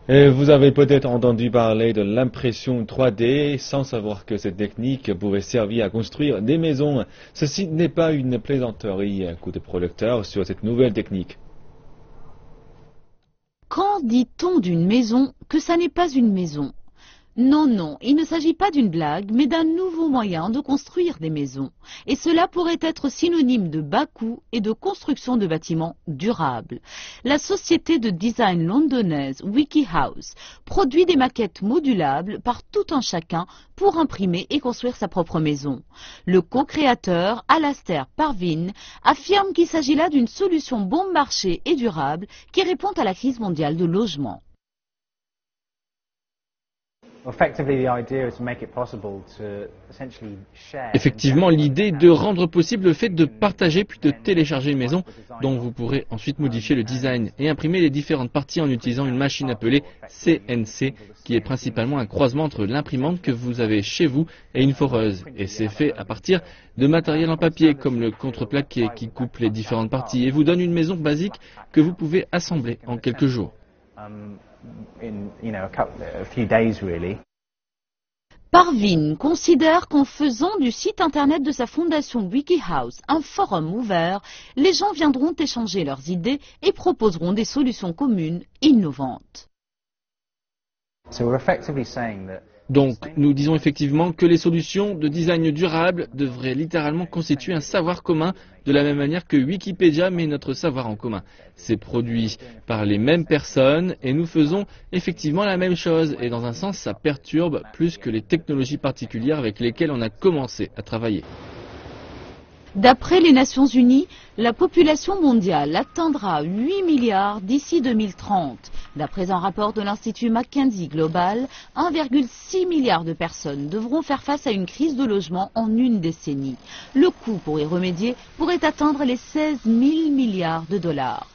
Et vous avez peut-être entendu parler de l'impression 3D sans savoir que cette technique pouvait servir à construire des maisons. Ceci n'est pas une plaisanterie, coup de projecteur sur cette nouvelle technique. Quand dit-on d'une maison que ça n'est pas une maison? Non, non, il ne s'agit pas d'une blague, mais d'un nouveau moyen de construire des maisons. Et cela pourrait être synonyme de bas coût et de construction de bâtiments durables. La société de design londonnaise WikiHouse produit des maquettes modulables par tout un chacun pour imprimer et construire sa propre maison. Le co-créateur, Alastair Parvin, affirme qu'il s'agit là d'une solution bon marché et durable qui répond à la crise mondiale de logement. Effectivement, l'idée est de rendre possible le fait de partager puis de télécharger une maison dont vous pourrez ensuite modifier le design et imprimer les différentes parties en utilisant une machine appelée CNC qui est principalement un croisement entre l'imprimante que vous avez chez vous et une foreuse. Et c'est fait à partir de matériel en papier comme le contreplaqué qui coupe les différentes parties et vous donne une maison basique que vous pouvez assembler en quelques jours. Parvin considère qu'en faisant du site internet de sa fondation WikiHouse un forum ouvert, les gens viendront échanger leurs idées et proposeront des solutions communes innovantes. Donc, nous disons effectivement que les solutions de design durable devraient littéralement constituer un savoir commun de la même manière que Wikipédia met notre savoir en commun. C'est produit par les mêmes personnes et nous faisons effectivement la même chose et dans un sens ça perturbe plus que les technologies particulières avec lesquelles on a commencé à travailler. D'après les Nations Unies, la population mondiale atteindra 8 milliards d'ici 2030. D'après un rapport de l'Institut McKinsey Global, 1,6 milliard de personnes devront faire face à une crise de logement en une décennie. Le coût pour y remédier pourrait atteindre les 16 000 milliards de dollars.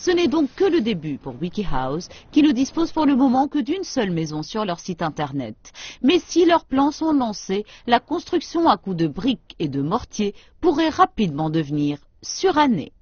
Ce n'est donc que le début pour WikiHouse, qui ne dispose pour le moment que d'une seule maison sur leur site internet. Mais si leurs plans sont lancés, la construction à coups de briques et de mortier pourrait rapidement devenir surannée.